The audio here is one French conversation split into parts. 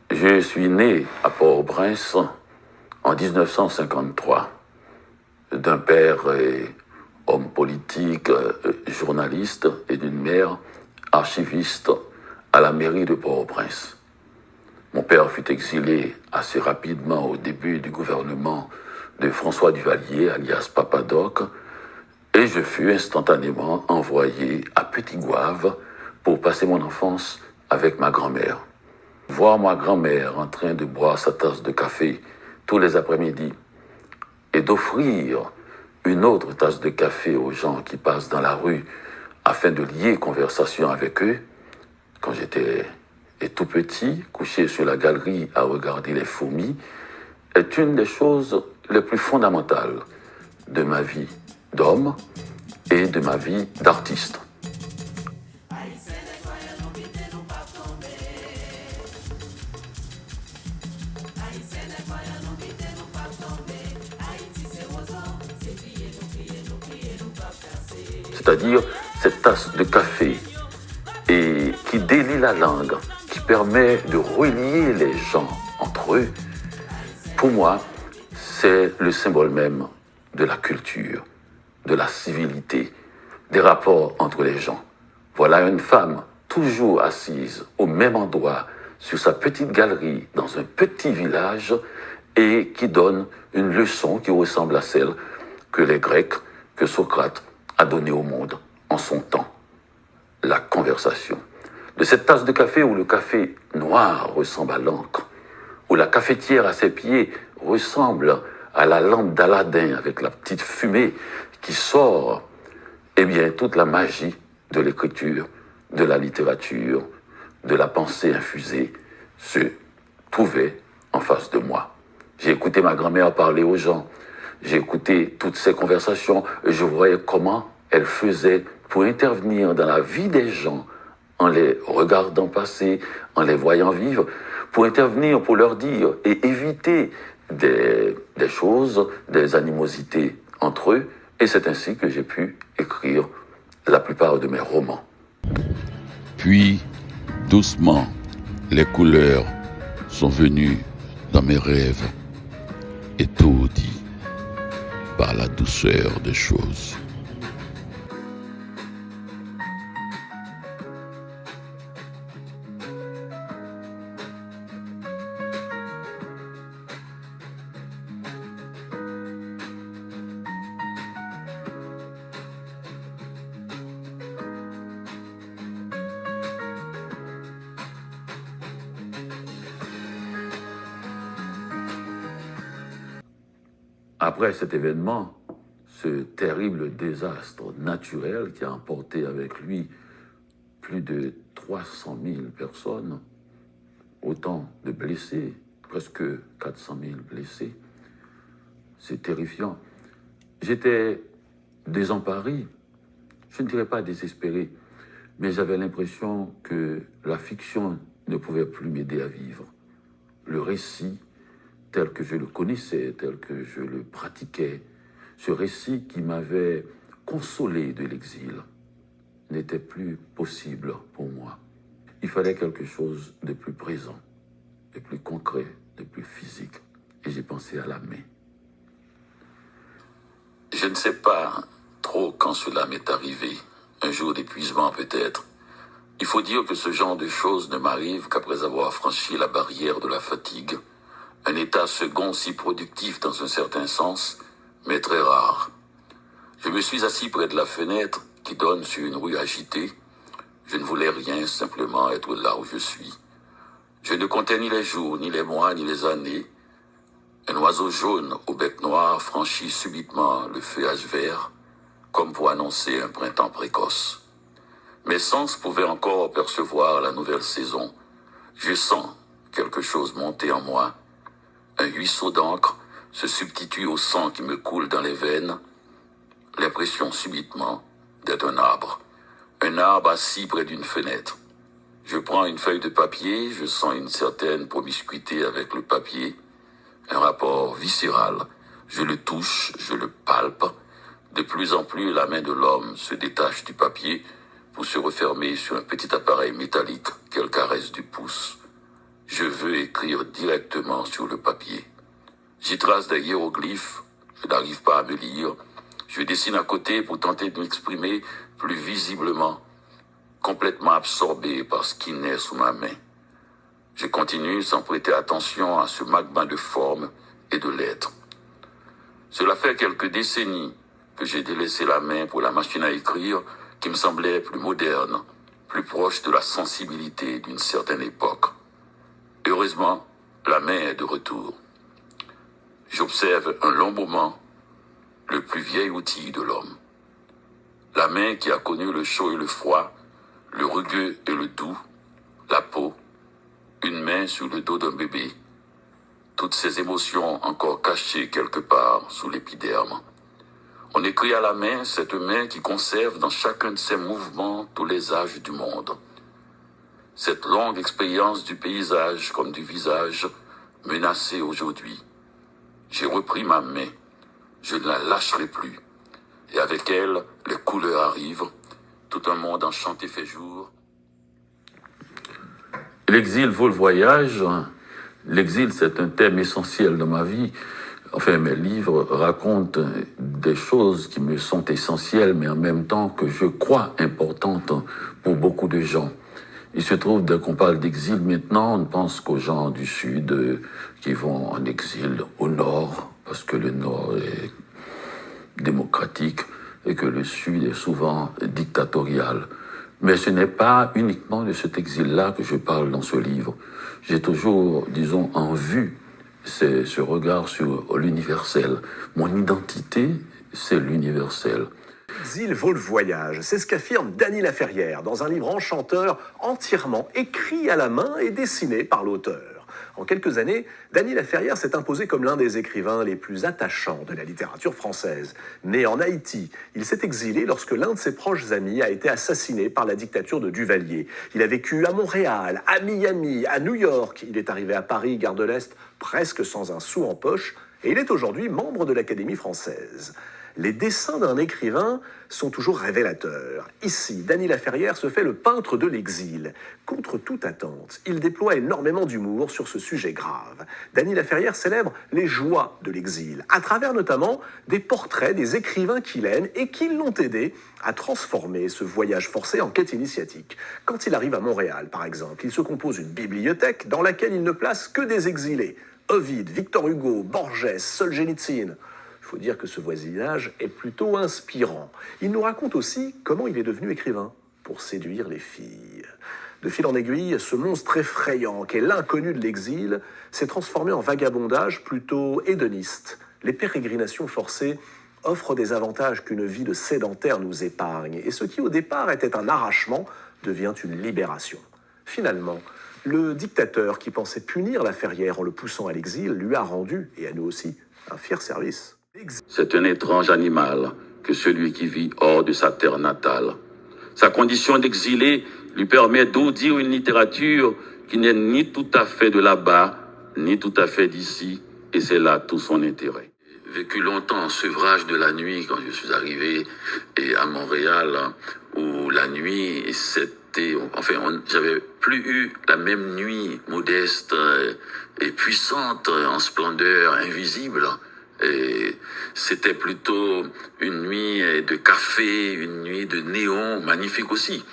Je suis né à Port-au-Prince en 1953 d'un père homme politique, journaliste et d'une mère archiviste à la mairie de Port-au-Prince. Mon père fut exilé assez rapidement au début du gouvernement de François Duvalier, alias Papadoc, et je fus instantanément envoyé à Petit-Goâve pour passer mon enfance avec ma grand-mère. Voir ma grand-mère en train de boire sa tasse de café tous les après-midi et d'offrir une autre tasse de café aux gens qui passent dans la rue afin de lier conversation avec eux, quand j'étais tout petit, couché sur la galerie à regarder les fourmis, est une des choses les plus fondamentales de ma vie d'homme et de ma vie d'artiste. C'est-à-dire cette tasse de café et qui délie la langue, qui permet de relier les gens entre eux, pour moi, c'est le symbole même de la culture, de la civilité, des rapports entre les gens. Voilà une femme toujours assise au même endroit, sur sa petite galerie, dans un petit village, et qui donne une leçon qui ressemble à celle que les Grecs, que Socrate a donnée au monde en son temps. La conversation. De cette tasse de café où le café noir ressemble à l'encre, où la cafetière à ses pieds ressemble à la lampe d'Aladin avec la petite fumée qui sort, eh bien, toute la magie de l'écriture, de la littérature, de la pensée infusée se trouvait en face de moi. J'ai écouté ma grand-mère parler aux gens, j'ai écouté toutes ces conversations, et je voyais comment elle faisait pour intervenir dans la vie des gens en les regardant passer, en les voyant vivre, pour intervenir, pour leur dire et éviter des choses, des animosités entre eux. Et c'est ainsi que j'ai pu écrire la plupart de mes romans. Puis, doucement, les couleurs sont venues dans mes rêves, étourdies par la douceur des choses. Après cet événement, ce terrible désastre naturel qui a emporté avec lui plus de 300 000 personnes, autant de blessés, presque 400 000 blessés, c'est terrifiant. J'étais désemparé, je ne dirais pas désespéré, mais j'avais l'impression que la fiction ne pouvait plus m'aider à vivre. Le récit, tel que je le connaissais, tel que je le pratiquais, ce récit qui m'avait consolé de l'exil, n'était plus possible pour moi. Il fallait quelque chose de plus présent, de plus concret, de plus physique. Et j'ai pensé à la main. Je ne sais pas trop quand cela m'est arrivé. Un jour d'épuisement peut-être. Il faut dire que ce genre de choses ne m'arrive qu'après avoir franchi la barrière de la fatigue. Un état second si productif dans un certain sens, mais très rare. Je me suis assis près de la fenêtre qui donne sur une rue agitée. Je ne voulais rien, simplement être là où je suis. Je ne comptais ni les jours, ni les mois, ni les années. Un oiseau jaune au bec noir franchit subitement le feuillage vert, comme pour annoncer un printemps précoce. Mes sens pouvaient encore percevoir la nouvelle saison. Je sens quelque chose monter en moi. Un ruisseau d'encre se substitue au sang qui me coule dans les veines. L'impression subitement d'être un arbre assis près d'une fenêtre. Je prends une feuille de papier, je sens une certaine promiscuité avec le papier, un rapport viscéral. Je le touche, je le palpe. De plus en plus, la main de l'homme se détache du papier pour se refermer sur un petit appareil métallique qu'elle caresse du pouce. Je veux écrire. directement sur le papier. J'y trace des hiéroglyphes, je n'arrive pas à me lire. Je dessine à côté pour tenter de m'exprimer plus visiblement, complètement absorbé par ce qui naît sous ma main. Je continue sans prêter attention à ce magma de formes et de lettres. Cela fait quelques décennies que j'ai délaissé la main pour la machine à écrire qui me semblait plus moderne, plus proche de la sensibilité d'une certaine époque. Heureusement, la main est de retour. J'observe un long moment le plus vieil outil de l'homme. La main qui a connu le chaud et le froid, le rugueux et le doux, la peau, une main sur le dos d'un bébé, toutes ces émotions encore cachées quelque part sous l'épiderme. On écrit à la main cette main qui conserve dans chacun de ses mouvements tous les âges du monde. Cette longue expérience du paysage comme du visage menacé aujourd'hui. J'ai repris ma main, je ne la lâcherai plus. Et avec elle, les couleurs arrivent, tout un monde enchanté fait jour. L'exil vaut le voyage. L'exil, c'est un thème essentiel dans ma vie. Enfin, mes livres racontent des choses qui me sont essentielles, mais en même temps que je crois importantes pour beaucoup de gens. Il se trouve, dès qu'on parle d'exil maintenant, on ne pense qu'aux gens du Sud qui vont en exil au Nord, parce que le Nord est démocratique et que le Sud est souvent dictatorial. Mais ce n'est pas uniquement de cet exil-là que je parle dans ce livre. J'ai toujours, disons, en vue ce regard sur l'universel. Mon identité, c'est l'universel. L'exil vaut le voyage, c'est ce qu'affirme Dany Laferrière dans un livre enchanteur entièrement écrit à la main et dessiné par l'auteur. En quelques années, Dany Laferrière s'est imposé comme l'un des écrivains les plus attachants de la littérature française. Né en Haïti, il s'est exilé lorsque l'un de ses proches amis a été assassiné par la dictature de Duvalier. Il a vécu à Montréal, à Miami, à New York. Il est arrivé à Paris, gare de l'Est, presque sans un sou en poche, et il est aujourd'hui membre de l'Académie française. Les dessins d'un écrivain sont toujours révélateurs. Ici, Dany Laferrière se fait le peintre de l'exil. Contre toute attente, il déploie énormément d'humour sur ce sujet grave. Dany Laferrière célèbre les joies de l'exil, à travers notamment des portraits des écrivains qu'il aime et qui l'ont aidé à transformer ce voyage forcé en quête initiatique. Quand il arrive à Montréal, par exemple, il se compose une bibliothèque dans laquelle il ne place que des exilés. Ovide, Victor Hugo, Borges, Solzhenitsyn. Il faut dire que ce voisinage est plutôt inspirant. Il nous raconte aussi comment il est devenu écrivain, pour séduire les filles. De fil en aiguille, ce monstre effrayant qu'est l'inconnu de l'exil s'est transformé en vagabondage plutôt hédoniste. Les pérégrinations forcées offrent des avantages qu'une vie de sédentaire nous épargne, et ce qui au départ était un arrachement devient une libération. Finalement, le dictateur qui pensait punir Laferrière en le poussant à l'exil lui a rendu, et à nous aussi, un fier service. C'est un étrange animal que celui qui vit hors de sa terre natale. Sa condition d'exilé lui permet d'audir une littérature qui n'est ni tout à fait de là-bas, ni tout à fait d'ici, et c'est là tout son intérêt. J'ai vécu longtemps en sevrage de la nuit quand je suis arrivé à Montréal, où la nuit, j'avais plus eu la même nuit modeste et puissante en splendeur invisible. Et c'était plutôt une nuit de café, une nuit de néon, magnifique aussi.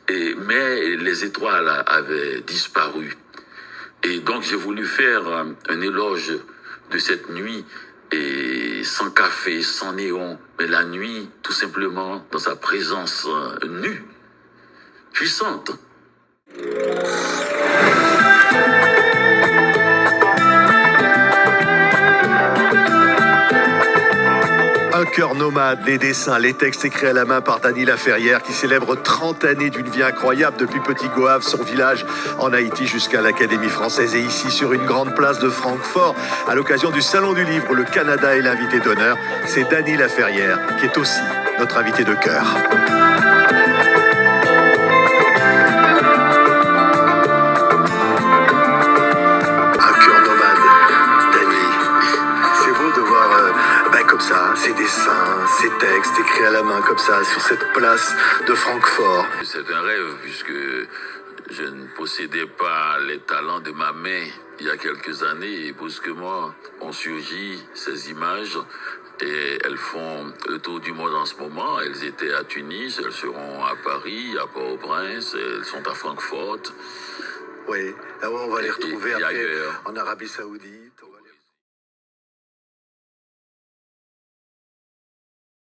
Mais les étoiles avaient disparu. Et donc j'ai voulu faire un éloge de cette nuit, et sans café, sans néon, mais la nuit, tout simplement, dans sa présence nue, puissante. Un cœur nomade, les dessins, les textes écrits à la main par Dany Laferrière qui célèbre 30 années d'une vie incroyable depuis Petit Goâve, son village en Haïti jusqu'à l'Académie française et ici sur une grande place de Francfort à l'occasion du Salon du Livre, le Canada est l'invité d'honneur. C'est Dany Laferrière qui est aussi notre invité de cœur. Ces dessins, ces textes écrits à la main comme ça sur cette place de Francfort. C'est un rêve puisque je ne possédais pas les talents de ma main il y a quelques années et brusquement ont surgi ces images et elles font le tour du monde en ce moment. Elles étaient à Tunis, elles seront à Paris, à Port-au-Prince, elles sont à Francfort. Oui, là on va les retrouver et après ailleurs. en Arabie Saoudite.